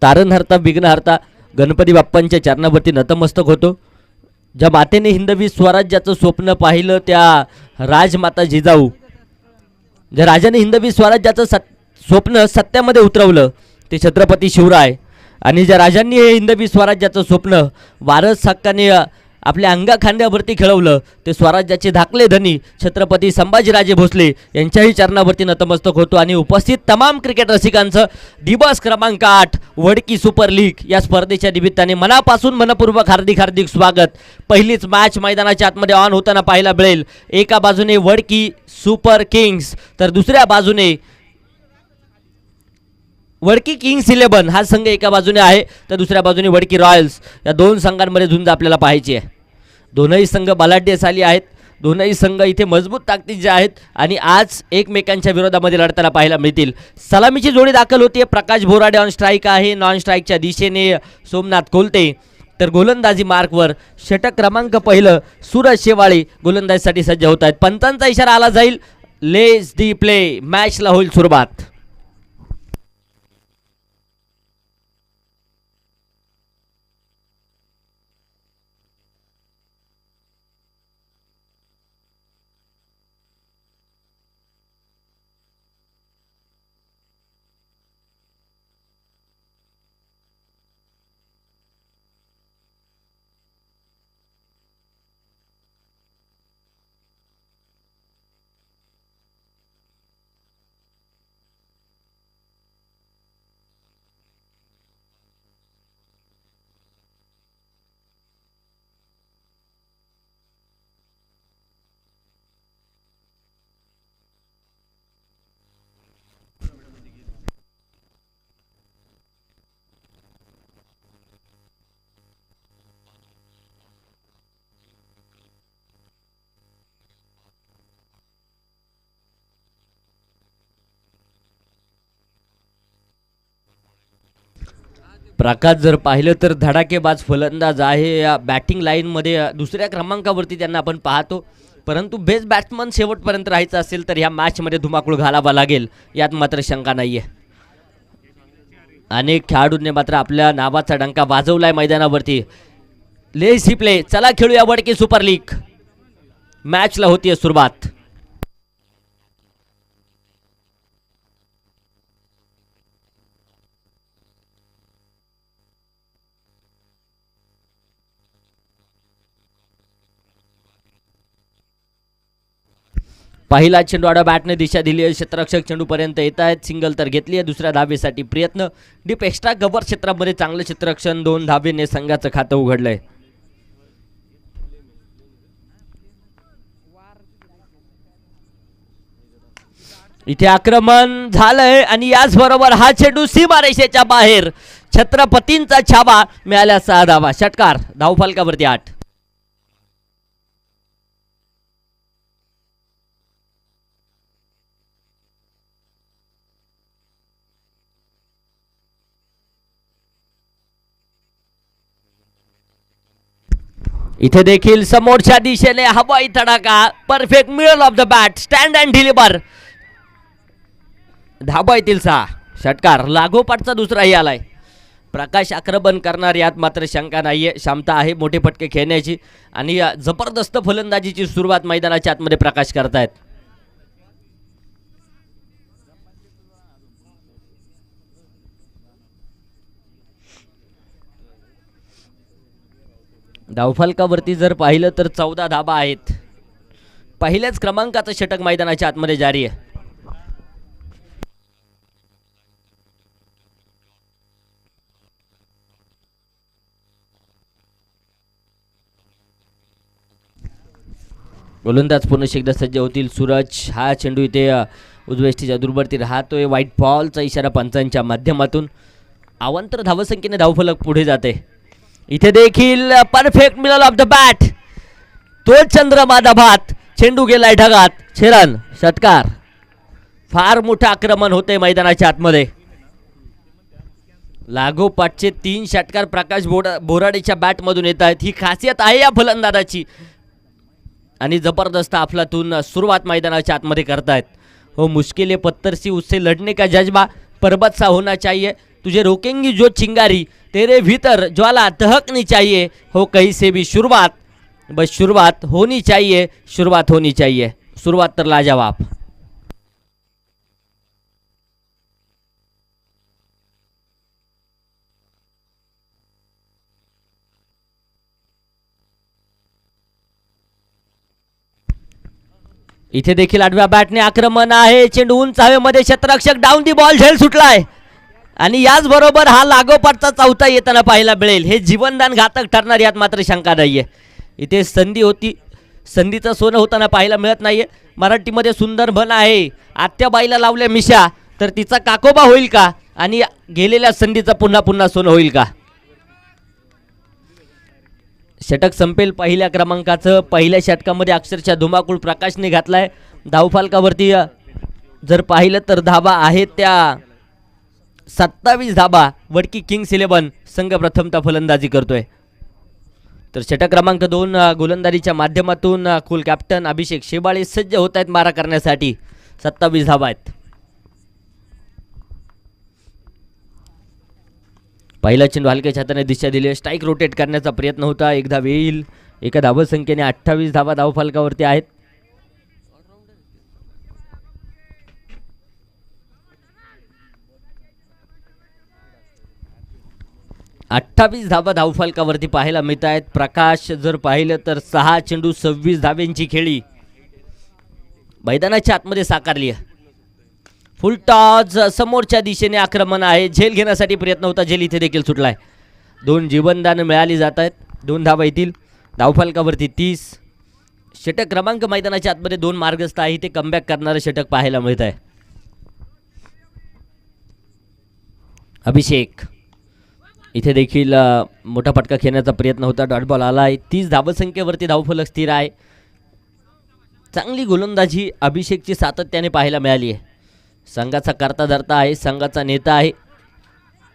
तारणहर्ता विघ्नहर्ता गणपती बाप्पांच्या चरणावरती नतमस्तक होतो. ज्या मातेने हिंदवी स्वराज्याचं स्वप्न पाहिलं त्या राजमाता जिजाऊ, ज्या राजाने हिंदवी स्वराज्याचं स्वप्न सत्यामध्ये उतरवलं ते छत्रपती शिवराय, आणि ज्या राजांनी हे हिंदवी स्वराज्याचं स्वप्न वारस हक्काने आपल्या अंगाखांद्यावरती खेळवलं ते स्वराज्याचे धाकले धनी छत्रपती संभाजीराजे भोसले यांच्याही चरणावरती नतमस्तक होतो. आणि उपस्थित तमाम क्रिकेट रसिकांचं दिवस क्रमांक 8 वडकी सुपर लीग या स्पर्धेच्या निमित्ताने मनापासून मनपूर्वक हार्दिक हार्दिक स्वागत. पहिलीच मॅच मैदानाच्या आतमध्ये ऑन होताना पाहायला मिळेल. एका बाजूने वडकी सुपर किंग्स तर दुसऱ्या बाजूने वडकी किंग्स 11 हा संघ एका बाजूने आहे तर दुसऱ्या बाजूने वडकी रॉयल्स. या दोन संघांमध्ये झुंज आपल्याला पाहायची आहे. दोनही संघ बलाढ्यशाली आहेत. दोनही संघ इथे मजबूत ताकदीचे आहेत आणि आज एकमेकांच्या विरोधामध्ये लढताना पाहायला मिळतील. सलामीची जोडी दाखल होती. प्रकाश बोराडे ऑन स्ट्राईक आहे. नॉन स्ट्राईकच्या दिशेने सोमनाथ कोलते, तर गोलंदाजी मार्कवर षटक क्रमांक पहिलं सूरज शेवाळे गोलंदाजीसाठी सज्ज होत आहेत. पंचांचा इशारा आला जाईल. Let's the play. मॅचला होईल सुरुवात. प्रकाश जर पाहिलं तर धडाकेबाज फलंदाज आहे. या बॅटिंग लाईनमध्ये दुसऱ्या क्रमांकावरती त्यांना आपण पाहतो, परंतु बेस्ट बॅट्समन शेवटपर्यंत राहायचं असेल तर ह्या मॅचमध्ये धुमाकूळ घालावा लागेल, यात मात्र शंका नाही आहे. अनेक खेळाडूंनी मात्र आपल्या नावाचा डंका वाजवलाय मैदानावरती. Let's play. चला खेळूया वडकी सुपर लीग. मॅचला होतीये सुरुवात. पहिला चेंडू आडा बॅटने दिशा दिली आहे. क्षेत्ररक्षक चेंडूपर्यंत येत आहेत. सिंगल तर घेतली आहे. दुसऱ्या धावेसाठी प्रयत्न. डीप एक्स्ट्रा कव्हर क्षेत्रामध्ये चांगलं क्षेत्ररक्षण. 2 धावेने संघाचं खातं उघडलंय. इथे आक्रमण झालंय आणि याचबरोबर हा चेंडू सीमारेषेच्या बाहेर. छत्रपतींचा छावा मिळाल्या 6 धावा. षटकार. धावफलकावरती 8. इथे देखील समोरच्या दिशेने हवाई तडाखा. Perfect middle of the bat. Stand and deliver. धाबा येतील 6. षटकार. लागोपाठचा दुसराही आलाय. प्रकाश आक्रमण करणार, यात मात्र शंका नाहीये. क्षमता आहे मोठे फटके खेळण्याची आणि जबरदस्त फलंदाजीची सुरुवात मैदानाच्या आतमध्ये प्रकाश करतायत. धावफलकावरती जर पाहिलं तर 14 धाबा आहेत. पहिल्याच क्रमांकाचं षटक मैदानाच्या आतमध्ये जारी आहे. गोलंदाज पुन्हा एकदा सज्ज होतील. सूरज. हा चेंडू इथे उजवेष्टीच्या दूरवरती राहतोय. व्हाईट बॉलचा इशारा पंचांच्या माध्यमातून. अवांतर धावसंख्येने धावफलक पुढे जाते. इथे देखील perfect middle of the bat. तो चंद्रमा दभात. चेंडू गेलाय ढगात. छेरन. षटकार. फार मोठं आक्रमण होते मैदानाच्या आतमध्ये. लागोपाठचे 3 षटकार प्रकाश बोराडेच्या बॅटमधून येत आहेत. ही खासियत आहे या फलंदाजाची आणि जबरदस्त अफलातून सुरुवात मैदानाच्या आतमध्ये करतायत. हो, मुश्किल पत्थर सी उससे लढने का जज्बा पर्वत सा होना चाहिए. तुझे रोकेंगी जो चिंगारी, तेरे भीतर ज्वाला दहकनी चाहिए, हो कहीं से भी शुरुआत, बस शुरुआत होनी चाहिए, शुरुआत होनी चाहिए. सुरुवात तर लाजवाब. इथे देखील आडव्या बॅटने आक्रमण आहे. चेंडू उंच हवेमध्ये, क्षेत्ररक्षक डाऊन दी बॉल, झेल सुटलाय. आणि याचबरोबर हा लागोपाठचा चौथा येताना पाहायला मिळेल. हे जीवनदान घातक ठरणार यात मात्र शंका नाहीये. इथे संधी होती, संधीचं सोनं होताना पाहायला मिळत नाहीये. मराठीमध्ये सुंदर म्हण आहे, आत्याबाईला लावल्या मिशा तर तिचा काकोबा होईल का, आणि गेलेल्या संधीचं पुन्हा पुन्हा सोनं होईल का. षटक संपेल पहिल्या क्रमांकाचं. पहिल्या षटकामध्ये अक्षरशः धुमाकूळ प्रकाशने घातलाय. धावफलकावरती जर पाहिलं तर धाबा आहेत त्या 27 धाबा. वडकी किंग्स 11 संघ प्रथमतः फलंदाजी करतोय. तर षटक क्रमांक 2 गोलंदाजीच्या माध्यमातून कुल कॅप्टन अभिषेक शेबाळे सज्ज होत आहेत मारा करण्यासाठी. 27 धाबा आहेत. पहिला चेंडू हलक्या हाताने दिशा दिली. स्ट्राईक रोटेट करण्याचा प्रयत्न होता. एकदा येईल. एका धावसंख्येने 28 धाबा धावफलकावरती आहेत. धाबा धावफलकावरती पाहायला मिळत आहेत. प्रकाश जर पाहिलं तर 6 चेंडू 26 धाब्यांची खेळी मैदानाच्या आतमध्ये साकारली आहे. फुल टॉस समोरच्या दिशेने आक्रमण आहे. झेल घेण्यासाठी प्रयत्न होता. झेल इथे देखील सुटलाय. 2 जीवनदान मिळाली जात आहेत. 2 धावा येतील. धावफलकावरती 30. षटक क्रमांक मैदानाच्या आतमध्ये 2 मार्गस्थ आहे. ते कमबॅक करणारं षटक पाहायला मिळत आहे. अभिषेक इथे देखील मोठा फटका खेळण्याचा प्रयत्न होता. डॉट बॉल आला आहे. 30 धावसंख्येवरती धावफलक स्थिर आहे. चांगली गोलंदाजी अभिषेकची सातत्याने पाहायला मिळाली आहे. संघाचा करता धरता आहे, संघाचा नेता आहे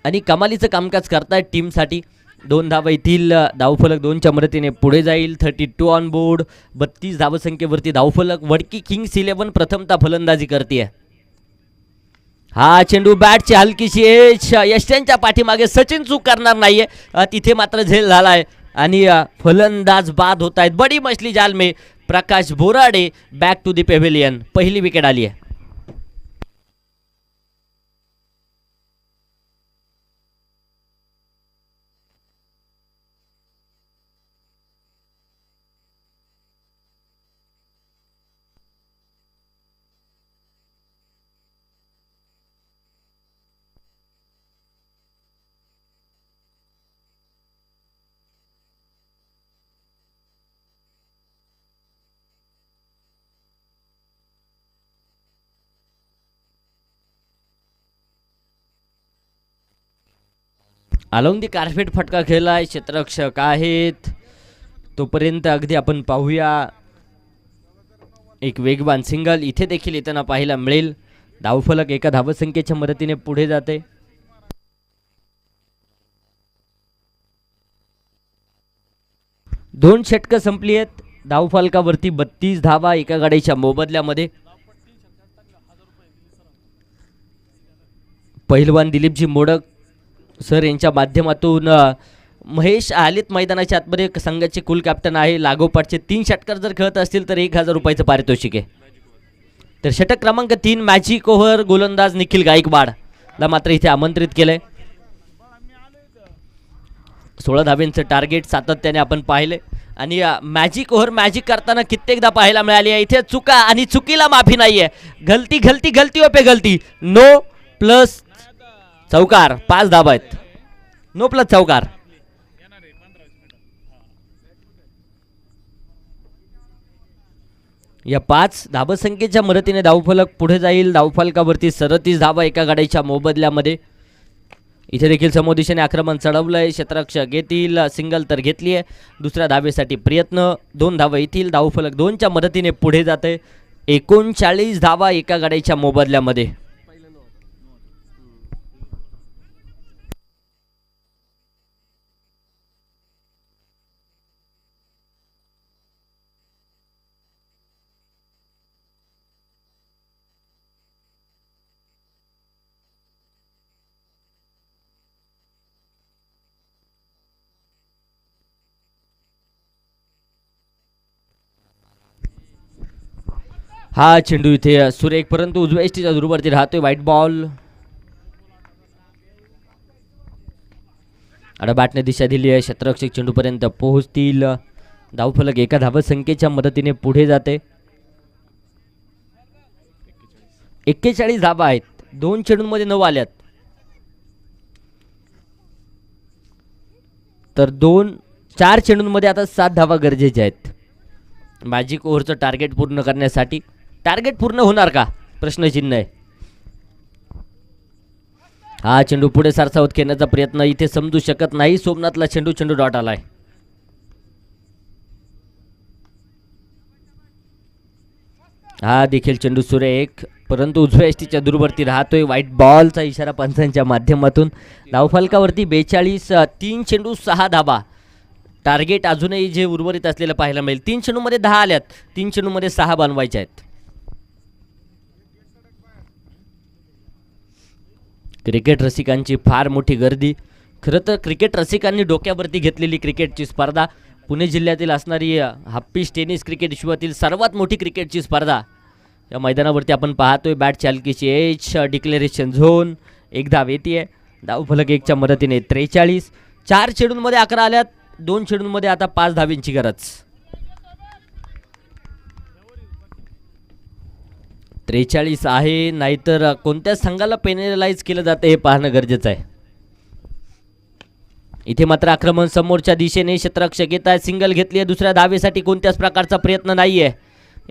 आणि कमालीचं कामकाज करतायत टीमसाठी. 2 धावा येथील. धावफलक 2च्या मदतीने पुढे जाईल. 32 ऑन बोर्ड. 32 धावसंख्येवरती धावफलक. वडकी किंग्स 11 प्रथमतः फलंदाजी करते. हा चेंडू बॅटची हलकीशी एज. यष्ट्यांच्या पाठीमागे सचिन चूक करणार नाहीये. तिथे मात्र झेल झालाय आणि फलंदाज बाद होत आहेत. बडी मछली जाल में प्रकाश Borade back to the pavilion. पहिली विकेट आली आहे. अलोंग दी कार्पेट फटका खेळलाय. क्षेत्ररक्षक आहेत. तोपर्यंत अगदी आपण पाहूया एक वेगवान सिंगल इथे देखील येताना पाहायला मिळेल. धावफलक एका धावसंख्येच्या मदतीने पुढे जाते. दोन षटकं संपली आहेत. धावफलकावरती 32 धावा एका गाडीच्या मोबदल्यामध्ये. पहिलवान दिलीपजी मोडक सर यांच्या माध्यमातून महेश आलेत मैदानाच्या आतमध्ये. संघाचे कुल कॅप्टन आहे. लागोपाठचे 3 षटकर जर खेळत असतील तर 1000 रुपयाचं पारितोषिक आहे. तर षटक क्रमांक 3 मॅजिक ओव्हर. गोलंदाज निखिल गायकवाडला मात्र इथे आमंत्रित केलंय. 16 धाब्यांचं टार्गेट सातत्याने आपण पाहिले आणि मॅजिक ओव्हर मॅजिक करताना कित्येकदा पाहायला मिळाली आहे. इथे चुका आणि चुकीला माफी नाहीये. गलती गलती गलती पे गलती. नो प्लस चौकार. 5 धाबा आहेत. नो प्लस चौकार. या 5 धाबसंख्येच्या मदतीने धावफलक पुढे जाईल. धावफलकावरती 37 धाबा एका गाड्याच्या मोबदल्यामध्ये. इथे देखील समोर दिशेने आक्रमण चढवलंय. क्षेत्ररक्षक घेतील. सिंगल तर घेतली आहे. दुसऱ्या धाबेसाठी प्रयत्न. 2 धावा येथील. धावफलक 2च्या मदतीने पुढे जाते. 39 धावा एका गाड्याच्या मोबदल्यामध्ये. हा चेंडू इथे सुरेख परंतु उजव्या एसटीच्या दूरवरती राहतोय. White ball. बॅटने दिशा दिली आहे. क्षेत्ररक्षक चेंडूपर्यंत पोहोचतील. धावफलक एका धावत संख्येच्या मदतीने पुढे जाते. 41 धावा आहेत. 2 चेंडूंमध्ये 9 आल्यात. तर 4 चेंडूंमध्ये आता 7 धावा गरजेच्या आहेत मॅजिक ओव्हरचं टार्गेट पूर्ण करण्यासाठी. टार्गेट पूर्ण होणार का प्रश्नचिन्ह आहे. हा चेंडू पुढे सारसावत खेळण्याचा प्रयत्न इथे समजू शकत नाही. सोमनाथला चेंडू डॉट आलाय. हा देखील चेंडू सुरेख परंतु उजव्या एसटीच्या दूरवरती राहतोय. व्हाईट बॉलचा इशारा पंचांच्या माध्यमातून. धावफलकावरती 42. 3 चेंडू 6 धावा. टार्गेट अजूनही जे उर्वरित असलेलं पाहायला मिळेल. 3 चेंडूमध्ये 10 आल्यात. 3 चेंडूमध्ये 6 बनवायच्या आहेत. क्रिकेट रसिकांची फार मोठी गर्दी. खरं तर क्रिकेट रसिकांनी डोक्यावरती घेतलेली क्रिकेटची स्पर्धा, पुणे जिल्ह्यातील असणारी हप्पीस टेनिस क्रिकेट विश्वातील सर्वात मोठी क्रिकेटची स्पर्धा या मैदानावरती आपण पाहतोय. बॅट चालकीची एज. Declaration zone. 1 धाव येते. धावफलक 1च्या मदतीने 43. 4 चेंडूंमध्ये 11 आल्यात. 2 चेंडूंमध्ये आता 5 धावींची गरज. 43 आहे. नाहीतर कोणत्या संघाला पेनलाइज केलं जातं हे पाहणं गरजेचं आहे. इथे मात्र आक्रमण समोरच्या दिशेने. क्षेत्ररक्षक येत आहे. सिंगल घेतली आहे. दुसऱ्या धावेसाठी कोणत्याच प्रकारचा प्रयत्न नाही आहे.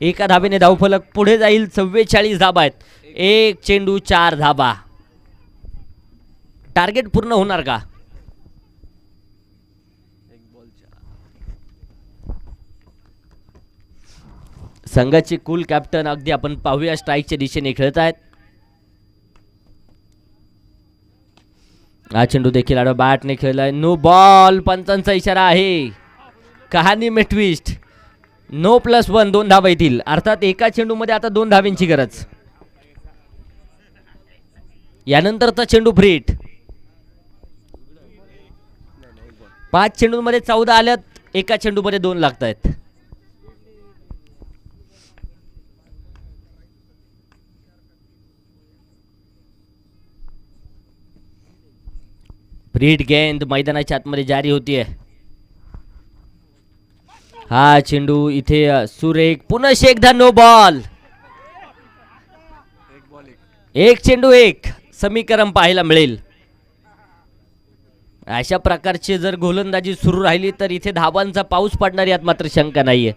एका धावेने धावफलक पुढे जाईल. 44 धावा आहेत. 1 चेंडू 4 धावा. टार्गेट पूर्ण होणार का. संघाचे कूल कॅप्टन अगदी आपण पाहूया स्ट्राईकच्या दिशेने खेळत आहेत. हा चेंडू देखील आडवा बॅटने खेळलाय. No ball. पंचांचा इशारा आहे. कहाणी में ट्विस्ट. नो +1. 2 धावा येतील. अर्थात एका चेंडूमध्ये आता 2 धावेंची गरज. यानंतरचा चेंडू फ्रीट. 5 चेंडूंमध्ये 14 आल्यात. एका चेंडूमध्ये 2 लागत आहेत. फ्रीट गेंद मैदानाच्या आतमध्ये जारी होतीये. हा चेंडू इथे सुरेख. पुन्हा एकदा नो बॉल. 1 चेंडू 1 समीकरण पाहायला मिळेल. अशा प्रकारची जर गोलंदाजी सुरू राहिली तर इथे धावांचा पाऊस पडणार यात मात्र शंका नाहीये.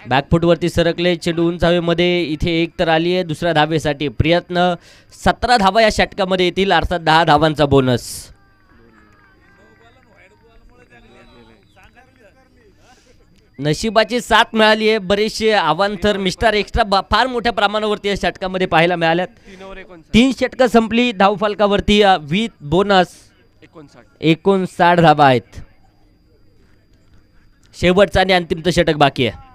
बॅकफुटवरती सरकले. चेंडू उंच हवेमध्ये. इथे 1 तर आली आहे. दुसऱ्या धावेसाठी प्रयत्न. 17 धावा या षटकामध्ये येतील. अर्थात 10 धावांचा बोनस. नशिबाची साथ मिळाली आहे. बरेचसे अवांतर मिस्टर एक्स्ट्रा फार मोठ्या प्रमाणावरती या षटकामध्ये पाहायला मिळाल्यात. 3 षटकं संपली. धावफलकावरती विथ बोनस 59 धावा आहेत. शेवटचा आणि अंतिमचं षटक बाकी आहे.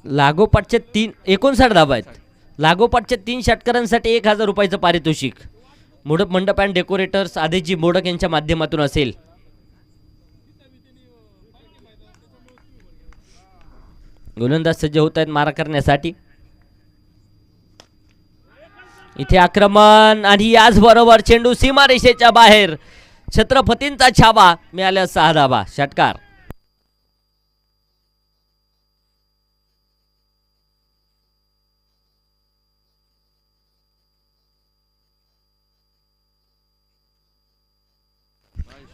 लागोपाठच्या 59 धावा आहेत. लागोपाठच्या 3 षटकारांसाठी 1000 रुपयाचं पारितोषिक मोडक मंडप अँड डेकोरेटर्स आदेशजी मोडक यांच्या माध्यमातून असेल. गोलंदाज सज्ज होत आहेत मारा करण्यासाठी. इथे आक्रमण आणि याचबरोबर चेंडू सीमारेषेच्या बाहेर. छत्रपतींचा छावा. मिळाल्या 6 धावा. षटकार.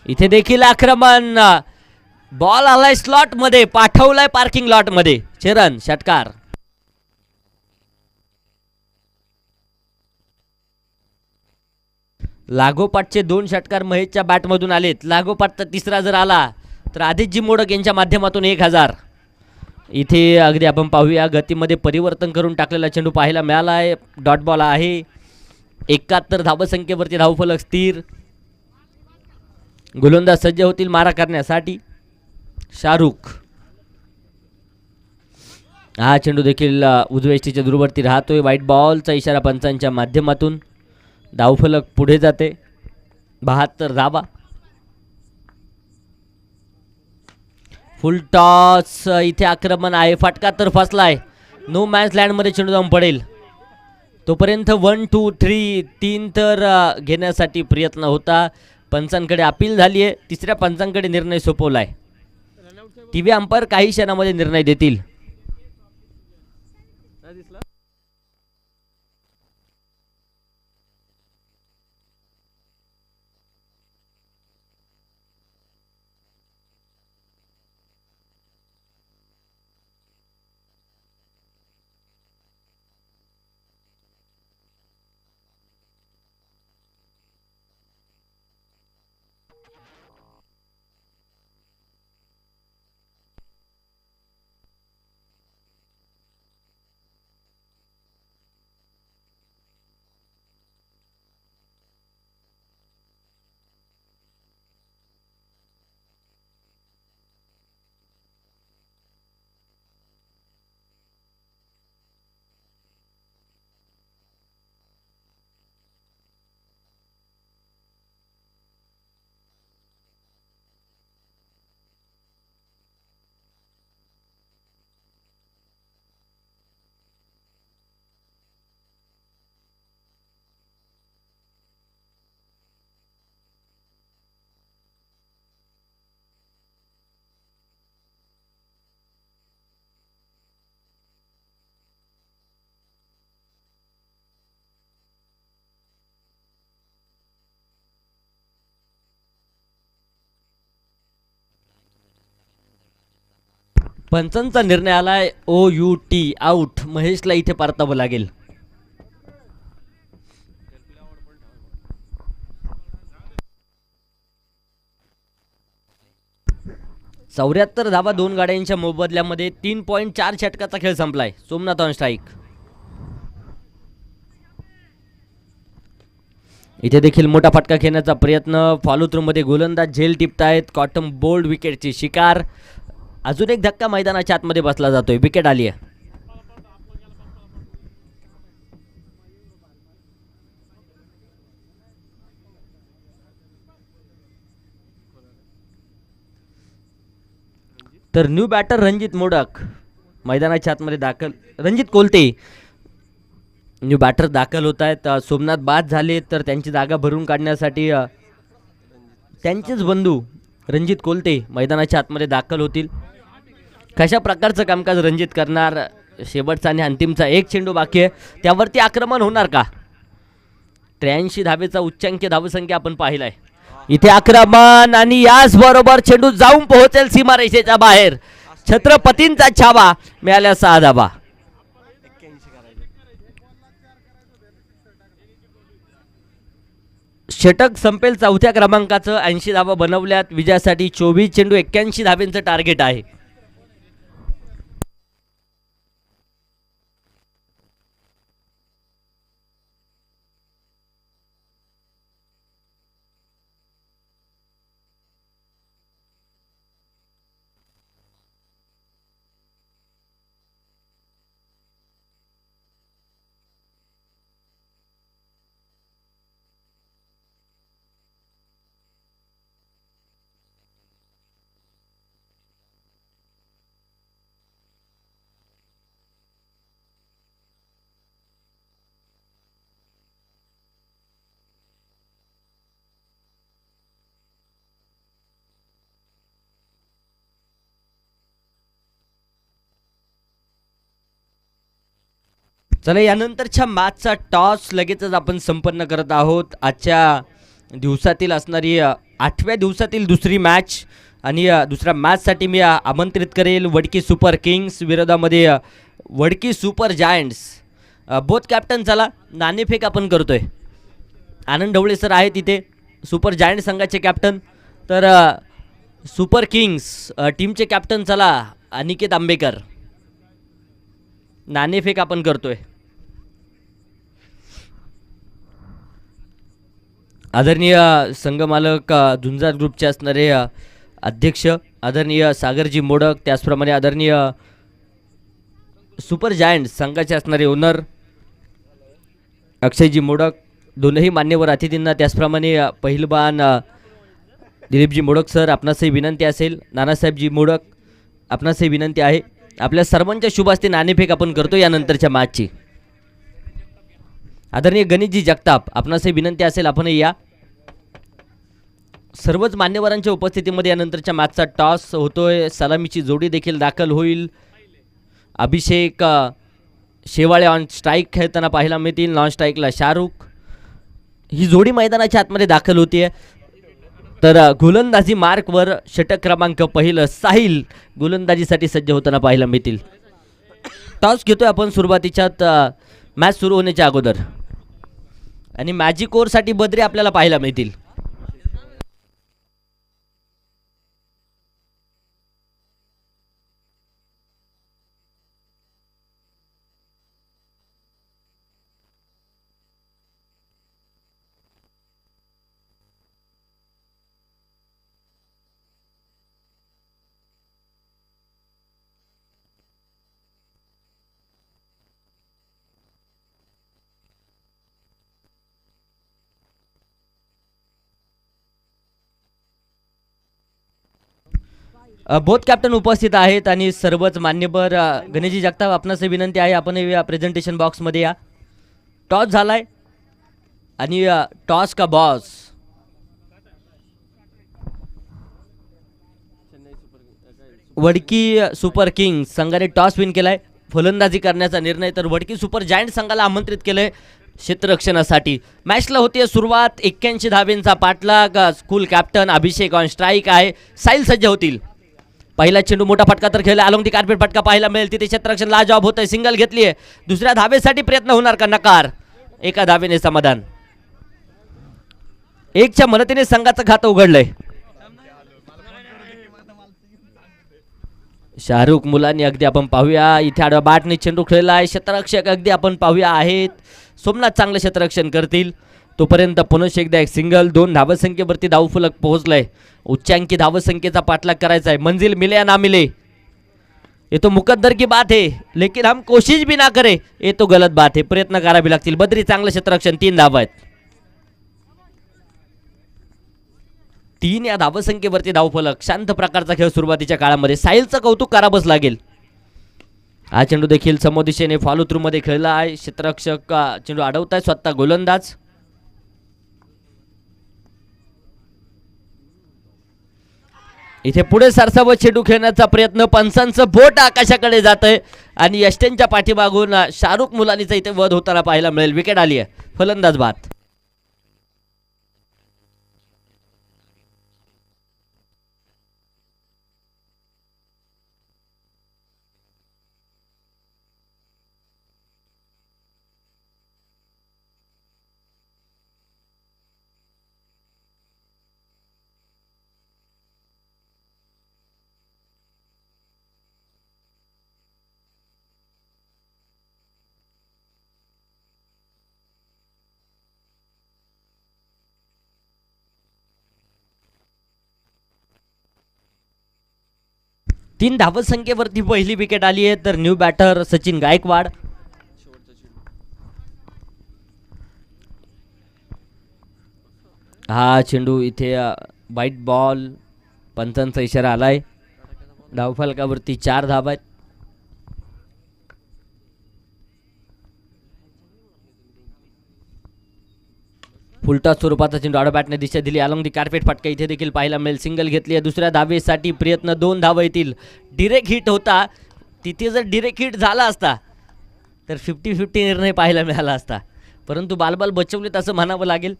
इथे देखील आक्रमण. बॉल आलाय स्लॉट मध्ये. पाठवलाय पार्किंग लॉट मध्ये. चरण. षटकार. लागोपाठचे 2 षटकार महेशच्या बॅटमधून आलेत. लागोपाठचा 3रा जर आला तर आदित्यजी मोडक यांच्या माध्यमातून 1000. इथे अगदी आपण पाहूया गतीमध्ये परिवर्तन करून टाकलेला चेंडू पाहायला मिळाला आहे. डॉट बॉल आहे. 71 धावसंख्येवरती धावफलक स्थिर. गोलंदाज सज्ज होतील मारा करण्यासाठी. शाहरुख. हा चेंडू देखील उजव्या यष्टीच्या दूरवरती राहतोय. व्हाईट बॉलचा इशारा पंचांच्या माध्यमातून. धावफलक पुढे जाते. 72 धावा. फुल टॉस. इथे आक्रमण आहे. फटका तर फसलाय. नो मॅन्स लँडमध्ये चेंडू जाऊन पडेल. तोपर्यंत 1 2 3 3 तर घेण्यासाठी प्रयत्न होता. पंचांकडे अपील झाली आहे. तिसऱ्या पंचांकडे निर्णय सोपवलाय. टीव्ही अंपायर काही क्षणामध्ये निर्णय देतील. पंचांचा निर्णय आलाय. OUT out. महेशला इथे परतावं लागेल. चौऱ्याहत्तर धावा 2 गाड्यांच्या मोबदल्यामध्ये. 3.4 षटकाचा खेळ संपलाय. Somnath on strike. इथे देखील मोठा फटका खेळण्याचा प्रयत्न. फॉलो थ्रू मध्ये गोलंदाज झेल टिपतायत. कॉटन बोल्ड विकेटची शिकार. अजून एक धक्का मैदानाच्या आतमध्ये बसला जातोय. विकेट आली आहे. तर न्यू बॅटर रणजित मोडक मैदानाच्या आतमध्ये दाखल. रणजित कोलते न्यू बॅटर दाखल होत आहेत. सोमनाथ बाद झाले तर त्यांची जागा भरून काढण्यासाठी त्यांचेच बंधू रणजित कोलते मैदानाच्या आतमध्ये दाखल होतील. कशा प्रकारचं कामकाज रणजित करणार. शेवटचा आणि अंतिमचा एक चेंडू बाकी आहे. त्यावरती आक्रमण होणार का. 83 धावेचा उच्चांकी धावसंख्या आपण पाहिलाय. इथे आक्रमण आणि याच बरोबर चेंडू जाऊन पोहोचेल सीमारेषेच्या बाहेर. छत्रपतींचा छावा. मिळाल्या 6 धावा. षटक संपेल 4थ्या क्रमांकाचं. 80 धावा बनवल्यात. विजयासाठी 24 चेंडू 81 धावेंचं टार्गेट आहे. चला यानंतरच्या मॅचचा टॉस लगेचच आपण संपन्न करत आहोत. आजच्या दिवसातील असणारी 8व्या दिवसातील दुसरी मॅच आणि दुसऱ्या मॅचसाठी मी आमंत्रित करेल वडकी सुपर किंग्स विरोधामध्ये Wadki super giants. Both captain चला नाणेफेक आपण करतोय. आनंद ढवळे सर आहेत तिथे सुपर जायंट संघाचे कॅप्टन. तर सुपर किंग्स टीमचे कॅप्टन चला अनिकेत आंबेकर. नाणेफेक आपण करतोय. आदरणीय संघमालक झुंजार ग्रुपचे असणारे अध्यक्ष आदरणीय सागरजी मोडक, त्याचप्रमाणे आदरणीय सुपर जायंट संघाचे असणारे ओनर अक्षयजी मोडक, दोनही मान्यवर अतिथींना, त्याचप्रमाणे पहिलवान दिलीपजी मोडक सर, आपणासही विनंती असेल, नानासाहेबजी मोडक आपणासही विनंती आहे, आपल्या सर्वांच्या शुभ हस्ते नाणेफेक आपण करतो यानंतरच्या मॅचची. आदरणीय गणेशजी जगताप, आपणासही विनंती असेल आपणही या. सर्वच मान्यवरांच्या उपस्थितीमध्ये यानंतरच्या मॅचचा टॉस होतोय. सलामीची जोडी देखील दाखल होईल. अभिषेक शेवाळे ऑन स्ट्राईक खेळताना पाहायला मिळतील, नॉन स्ट्राईकला शाहरुख. ही जोडी मैदानाच्या आतमध्ये दाखल होतीये. तर गोलंदाजी मार्कवर षटक क्रमांक पहिलं साहिल गोलंदाजीसाठी सज्ज होताना पाहायला मिळतील. टॉस घेतोय आपण सुरुवातीच्यात मॅच सुरू होण्याच्या अगोदर, आणि मॅजिक ओव्हरसाठी बद्री आपल्याला पाहायला मिळतील. बोथ कॅप्टन उपस्थित आहेत आणि सर्वच मान्यवर. गणेशजी जगताप, आपणास विनंती आहे आपण या प्रेझेंटेशन बॉक्समध्ये या. टॉस झालाय आणि टॉस का बॉस वडकी सुपर किंग्स संघाने टॉस विन केलाय, फलंदाजी करण्याचा निर्णय. तर वडकी सुपर जायंट संघाला आमंत्रित केलंय क्षेत्ररक्षणासाठी. मॅचला होती सुरुवात. 81 धावेंचा पाठलाग. School captain Abhishek on strike आहे. साहिल सज्ज होतील. पहिला चेंडू मोठा फटका तर खेळला, अलॉंग दी कार्पेट फटका पाहायला मिळेल. तिथे क्षेत्ररक्षण लाजवाब होतंय. सिंगल घेतली आहे. दुसऱ्या धावेसाठी प्रयत्न होणार का? नकार. एका धावेने समाधान. एकच्या मदतीने संघाचं खातं उघडलंय. शाहरुख मुलांनी अगदी आपण पाहूया. इथे आडवा बॅटने चेंडू खेळलाय. क्षेत्ररक्षक अगदी आपण पाहूया आहेत. सोमनाथ चांगलं क्षेत्ररक्षण करतील. तोपर्यंत पुनश एकदा एक सिंगल. 2 धावसंख्येवरती धावफलक पोहोचलाय. उच्चांकी धावसंख्येचा पाठलाग करायचा आहे. मंजिल मिले या ना मिले, ये तो मुकद्दर की बात है, लेकिन हम कोशिश भी ना करे ये तो गलत बात है. प्रयत्न करावे लागतील. बद्री चांगलं क्षेत्ररक्षण. 3 धावा आहेत. 3 या धावसंख्येवरती धावफलक. शांत प्रकारचा खेळ सुरुवातीच्या काळामध्ये. साहिलचं कौतुक करावंच लागेल. हा चेंडू देखील समोर दिशेने फॉलो थ्रू मध्ये खेळला आहे. क्षेत्ररक्षक चेंडू अडवत आहे. स्वतः गोलंदाज. इथे पुढे सरसावत चेंडू खेळण्याचा प्रयत्न. पंचांचं बोट आकाशाकडे जात आहे आणि यष्टेंच्या पाठीमागून शाहरुख मुलानीचा इथे वध होताना पाहायला मिळेल. विकेट आली आहे. फलंदाज बाद. तीन धावसंख्येवरती पहिली विकेट आली आहे. तर न्यू बॅटर सचिन गायकवाड. हा चेंडू इथे वाईट बॉल. पंचांचा इशारा आलाय. धावफलकावरती 4 धावा आहेत. फुलटॉस स्वरूपाचा चेंडू आडव्या बॅटने दिशा दिली. अलॉंग दी कार्पेट फटका इथे देखील पाहायला मिळेल. सिंगल घेतली आहे. दुसऱ्या धावेसाठी प्रयत्न. 2 धावा येतील. डिरेक्ट हिट होता. तिथे जर डिरेक्ट हिट झाला असता तर 50-50 निर्णय पाहायला मिळाला असता, परंतु बालबाल बचवलेत असं म्हणावं लागेल.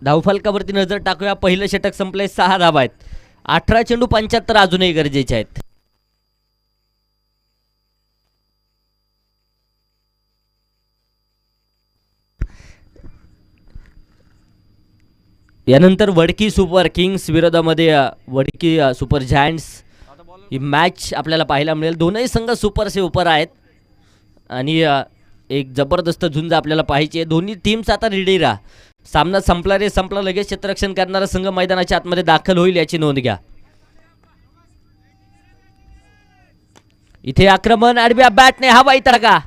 धावफलकावरती नजर टाकूया. पहिलं षटक संपलंय. 6 धावा आहेत. 18 चेंडू 75 अजूनही गरजेचे आहेत. यानंतर वडकी सुपर किंग्स विरोधामध्ये वडकी सुपर जायंट्स ही मॅच आपल्याला पाहायला मिळेल. दोनही संघ सुपरचे उपर आहेत आणि एक जबरदस्त झुंज आपल्याला पाहायची आहे. दोन्ही टीम्स आता रेडी राहा. सामना संपला रे संपला, लगेच क्षेत्ररक्षण करणारा संघ मैदानाच्या आतमध्ये दाखल होईल याची नोंद घ्या. इथे आक्रमण, आडव्या बॅटने हवाई तडका,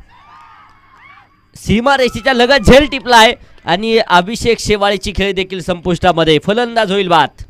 सीमारेषेच्या लगत झेल टिपला आहे आणि अभिषेक शेवाळीची खेळ देखील संपुष्टामध्ये. फलंदाज होईल बाद.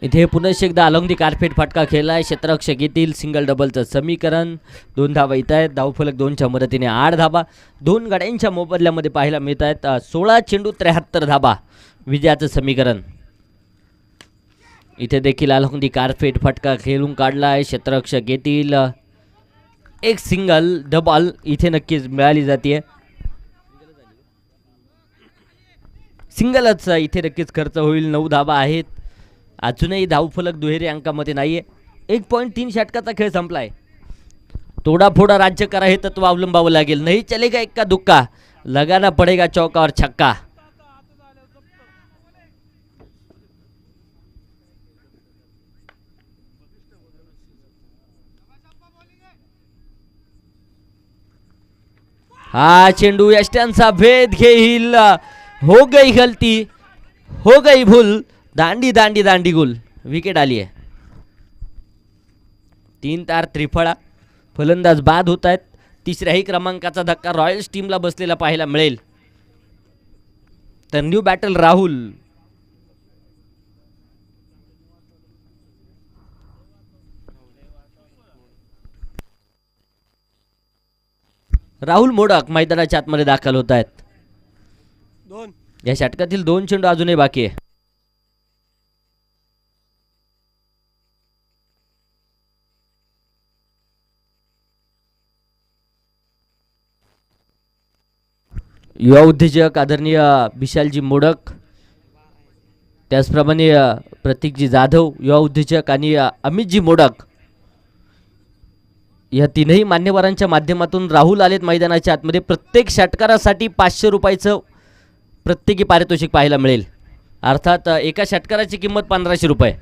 इथे पुन्हा एकदा अलॉंग दी कार्पेट फटका खेळला आहे. क्षेत्ररक्षक येथील सिंगल डबलचं समीकरण. 2 धावा येत आहेत. धावफलक 2च्या मदतीने 8 धावा 2 गाड्यांच्या मोबदल्यामध्ये पाहायला मिळत आहेत. 16 चेंडू 73 धावा विजयाचं समीकरण. इथे देखील अलॉंग दी कार्पेट फटका खेळून काढला आहे. क्षेत्ररक्षक येथील एक सिंगल डबल इथे नक्कीच मिळाली जाते. सिंगलच इथे नक्कीच खर्च होईल. 9 धावा आहेत. अजूनही धावफलक दुहेरी अंकामध्ये नाहीये. 1.3 षटकाचा खेळ संपलाय. तोडाफोडा राज्य करा हे तत्व अवलंबावं लागेल. नाही चलेगा इक्का दुक्का, लगाना पडेगा चौका और छक्का. हा चेंडू यष्ट्यांचा भेद घेईल. हो गई गलती, हो गई भूल, दांडी दांडी दांडी गुल. विकेट आली आहे. 3 तार त्रिफळा. फलंदाज बाद होत आहेत. तिसऱ्याही क्रमांकाचा धक्का रॉयल्स टीमला बसलेला पाहायला मिळेल. तर न्यू बॅटल राहुल. राहुल मोडक मैदानाच्या आतमध्ये दाखल होत आहेत. या षटकातील 2 चेंडू अजूनही बाकी आहे. युवा उद्योजक आदरणीय विशालजी मोडक, त्याचप्रमाणे प्रतीकजी जाधव युवा उद्योजक आणि अमितजी मोडक या तीनही मान्यवरांच्या माध्यमातून राहुल आलेत मैदानाच्या आतमध्ये. प्रत्येक षटकारासाठी 500 रुपयाचं प्रत्येकी पारितोषिक पाहायला मिळेल. अर्थात एका षटकाराची किंमत 1500 रुपये.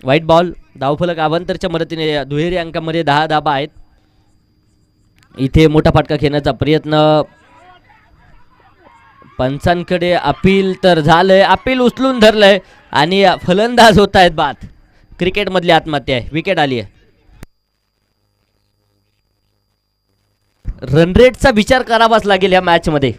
White ball. धावफलक अवांतरच्या मदतीने दुहेरी अंकामध्ये 10 धाबा आहेत. इथे मोठा फटका खेळण्याचा प्रयत्न. पंचांकडे अपील तर झालंय. अपील उचलून धरलंय आणि फलंदाज होत आहेत बाद. क्रिकेटमधली आत्महत्या आहे. विकेट आली आहे. रनरेटचा विचार करावाच लागेल या मॅचमध्ये.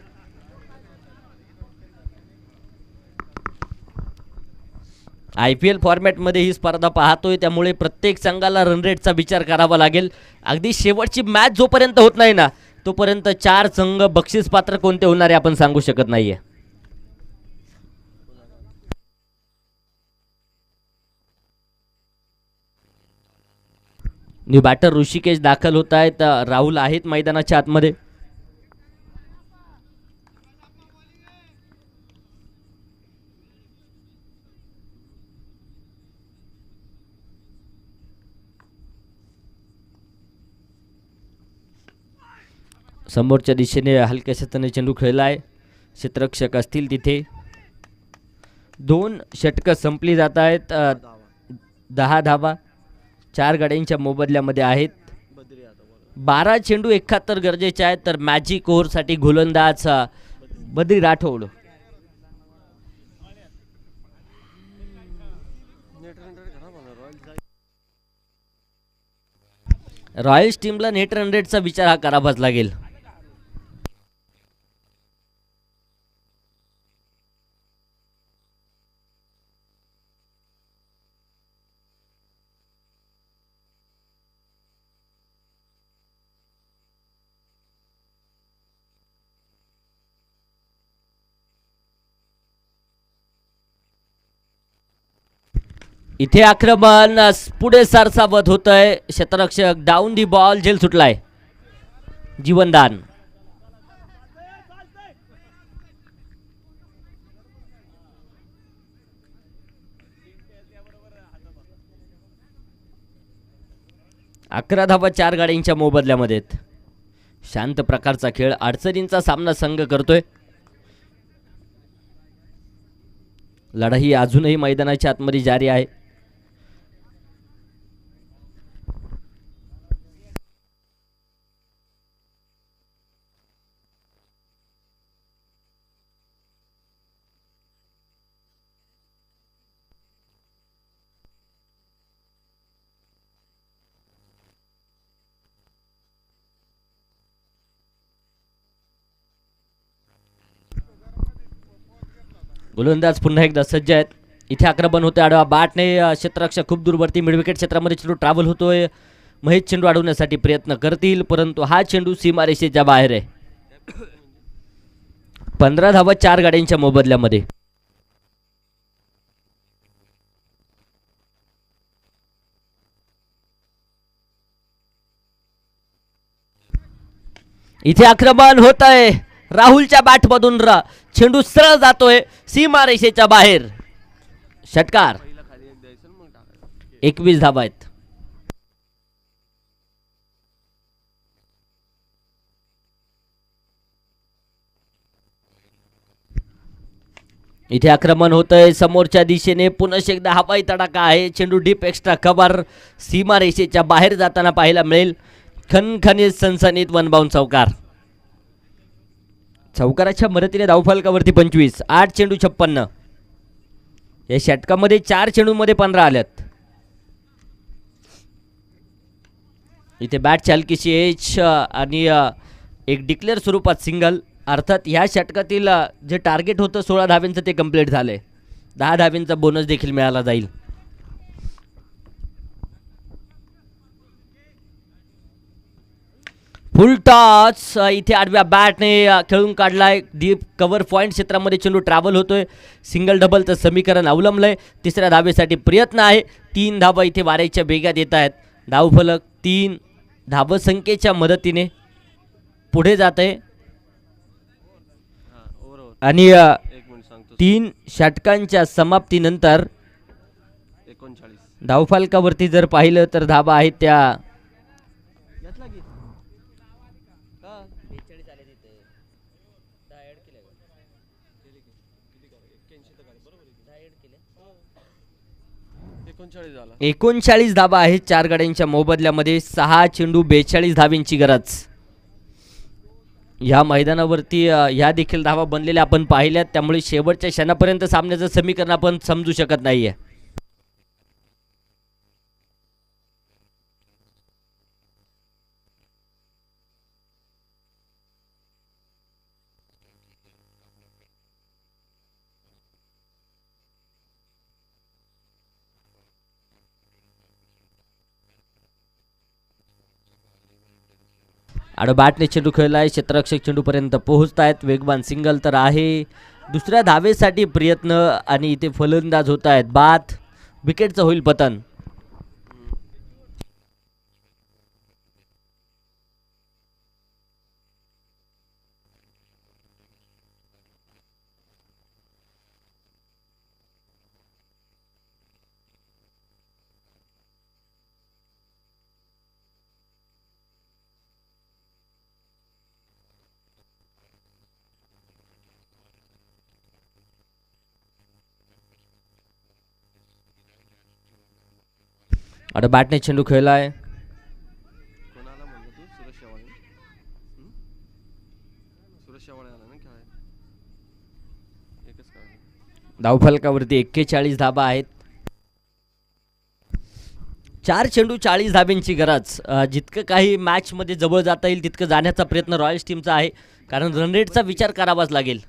IPL फॉर्मॅटमध्ये ही स्पर्धा पाहतोय, त्यामुळे प्रत्येक संघाला रनरेटचा विचार करावा लागेल. अगदी शेवटची मॅच जोपर्यंत होत नाही ना तोपर्यंत 4 संघ बक्षीस पात्र कोणते होणार आहे आपण सांगू शकत नाहीये. न्यू बॅटर ऋषिकेश दाखल होत आहेत. राहुल आहेत मैदानाच्या आतमध्ये. समोरच्या दिशेने हलक्याशा चेंडू खेळला आहे. क्षेत्ररक्षक असतील तिथे. 2 षटकं संपली जात आहेत. 10 धावा 4 गाड्यांच्या मोबदल्यामध्ये आहेत. 12 चेंडू 71 गरजेचे आहेत. तर मॅजिक ओव्हरसाठी गोलंदाज बद्री राठोड. रॉयल्स टीमला नेट रन रेटचा विचार हा करावाच लागेल. इथे आक्रमण पुढे सरसावत होतंय. क्षेत्ररक्षक डाऊन दी बॉल, झेल सुटलाय. जीवनदान. अकरा धावा 4 गाड्यांच्या मोबदल्यामध्ये. शांत प्रकारचा खेळ, अडचणींचा सामना संघ करतोय. लढाई अजूनही मैदानाच्या आतमध्ये जारी आहे. गोलंदाज पुन्हा एकदा सज्ज आहेत. इथे आक्रमण होते. आडवा बॅटने क्षेत्ररक्षक खूप दूरवरती मिड विकेट क्षेत्रामध्ये चेंडू ट्रॅव्हल होतोय. महेश चेंडू अडवण्यासाठी प्रयत्न करतील, परंतु हा चेंडू सीमारेषेच्या बाहेर आहे. 15 धावा 4 गाड्यांच्या मोबदल्यामध्ये. इथे आक्रमण होत आहे. राहुलच्या बॅटमधून चेंडू सरळ जातोय सीमारेषेच्या बाहेर. षटकार. 21 धावा आहेत. इथे आक्रमण होतंय समोरच्या दिशेने. पुन्हा एकदा हवाई तडाखा आहे. चेंडू डीप एक्स्ट्रा कव्हर सीमारेषेच्या बाहेर जाताना पाहायला मिळेल. खणखणीत सनसनीत वन बाउंड चौकार. चौकाराच्या मदतीने धावफलकावरती 25. 8 चेंडू 56. या षटकामध्ये 4 चेंडूमध्ये 15 आल्यात. इथे बॅट चालकीची एज आणि एक डिक्लेअर स्वरूपात सिंगल. अर्थात ह्या षटकातील जे टार्गेट होतं 16 धाव्यांचं ते कंप्लीट झालंय. 10 धाव्यांचा बोनस देखील मिळाला जाईल. फुल टॉस. इथे आडव्या बॅटने खेळून काढलाय. डीप कव्हर पॉईंट क्षेत्रामध्ये चेंडू ट्रॅव्हल होतोय. सिंगल डबलचं समीकरण अवलंबलंय. तिसऱ्या धावेसाठी प्रयत्न आहे. 3 धावा इथे वाऱ्याच्या बेगात येत आहेत. धावफलक 3 धावसंख्येच्या मदतीने पुढे जात आहे. आणि 3 षटकांच्या समाप्तीनंतर धावफलकावरती जर पाहिलं तर धावा आहेत त्या 39 धावा आहेत 4 गाड्यांच्या मोबदल्यामध्ये. 6 चेंडू 42 धावींची गरज. या मैदानावरती ह्या देखील धावा बनलेल्या आपण पाहिल्यात. त्यामुळे शेवटच्या क्षणापर्यंत सामन्याचं समीकरण आपण समजू शकत नाहीये. बॅटने चेंडू खेळलाय. क्षेत्ररक्षक चेंडूपर्यंत पोहोचत आहेत. वेगवान सिंगल तर आहे. दुसऱ्या धावेसाठी प्रयत्न आणि इथे फलंदाज होत आहेत बाद. विकेटचं होईल पतन. बॅटने चेंडू खेळलाय. धावफलकावरती 41 धाबा आहेत. 4 चेंडू 40 धाब्यांची गरज. जितकं काही मॅच मध्ये जवळ जाता येईल तितकं जाण्याचा प्रयत्न रॉयल्स टीमचा आहे, कारण रनरेटचा विचार करावाच लागेल.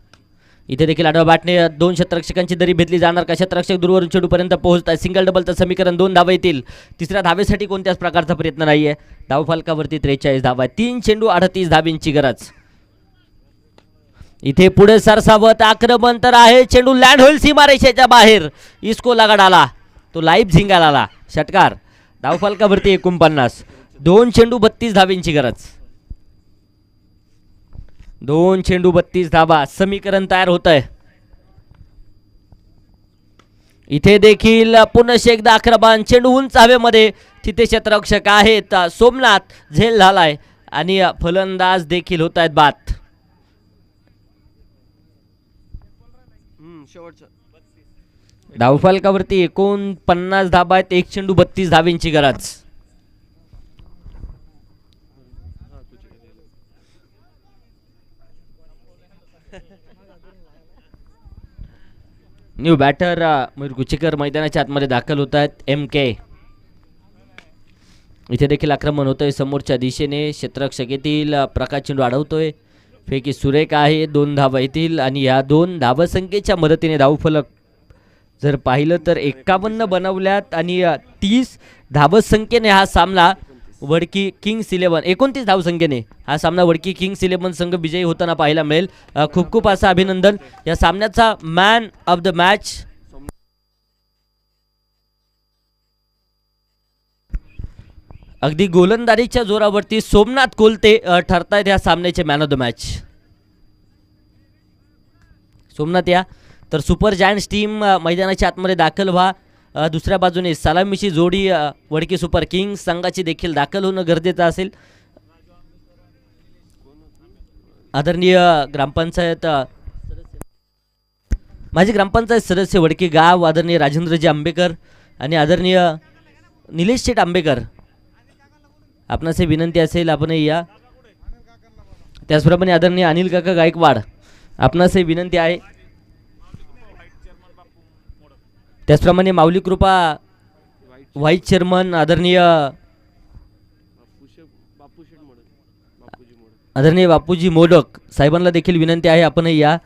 इथे देखील आडव्या बॅटने 2 क्षेत्ररक्षकांची दरी भेटली जाणार का? क्षेत्ररक्षक दूरवरून चेंडूपर्यंत पोहोचत आहे. सिंगल डबलचं समीकरण 2 धावा येतील. तिसऱ्या धावेसाठी कोणत्याच प्रकारचा प्रयत्न नाहीये. धावफलकावरती 43 धावा आहे. 3 चेंडू 38 धाब्यांची गरज. इथे पुढे सरसावत आक्रमण तर आहे. चेंडू लँड होईल सीमारेषेच्या बाहेर. इस्को लगाड आला. तो लाईव्ह झिंगायला आला. षटकार. धावफलकावरती 49. 2 चेंडू 32 धावेंची गरज. 2 चेंडू 32 धावा. समीकरण तयार होत आहे. इथे देखील पुन्हा एकदा 11 बाण. चेंडू उंच हवेमध्ये. तिथे क्षेत्ररक्षक आहेत. सोमनाथ झेल झालाय आणि फलंदाज देखील होत आहेत बाद. धावफलकावरती 49 धाबा आहेत. 1 चेंडू 32 धावेंची गरज. न्यू बॅटर मयूर कुचेकर मैदानाच्या आतमध्ये दाखल होत आहेत. MK इथे देखील आक्रमण होतंय समोरच्या दिशेने. क्षेत्ररक्षक येथील प्रकाश चेंडू अडवतोय. फेकी सुरेख आहे. 2 धावा येतील आणि या 2 धावसंख्येच्या मदतीने धावफलक जर पाहिलं तर 51 बनवल्यात आणि 30 धावसंख्येने हा सामना वडकी किंग्स 11 29 धावसंख्येने हा सामना वडकी किंग्स 11 संघ विजयी होताना पाहायला मिळेल. खूप खूप असं अभिनंदन. या सामन्याचा मॅन ऑफ द मॅच अगदी गोलंदाजीच्या जोरावरती सोमनाथ कोलते ठरतायत या सामन्याचे man of the match. Somnath या तर सुपर जायंट्स टीम मैदानाच्या आतमध्ये दाखल व्हा. दुसऱ्या बाजूने सलामीची जोडी वडकी सुपर किंग्स संघाची देखील दाखल होणं गरजेचं असेल. आदरणीय ग्रामपंचायत माजी ग्रामपंचायत सदस्य वडकी गाव आदरणीय राजेंद्रजी आंबेकर आणि आदरणीय निलेश शेठ आंबेकर आपणास विनंती असेल आपणही या. त्याचप्रमाणे आदरणीय अनिल काका गायकवाड आपणास विनंती आहे. त्याचप्रमाणे माऊली कृपा व्हाईस चेअरमन आदरणीय बापूजी मोडक साहेबांना देखील विनंती आहे आपणही या.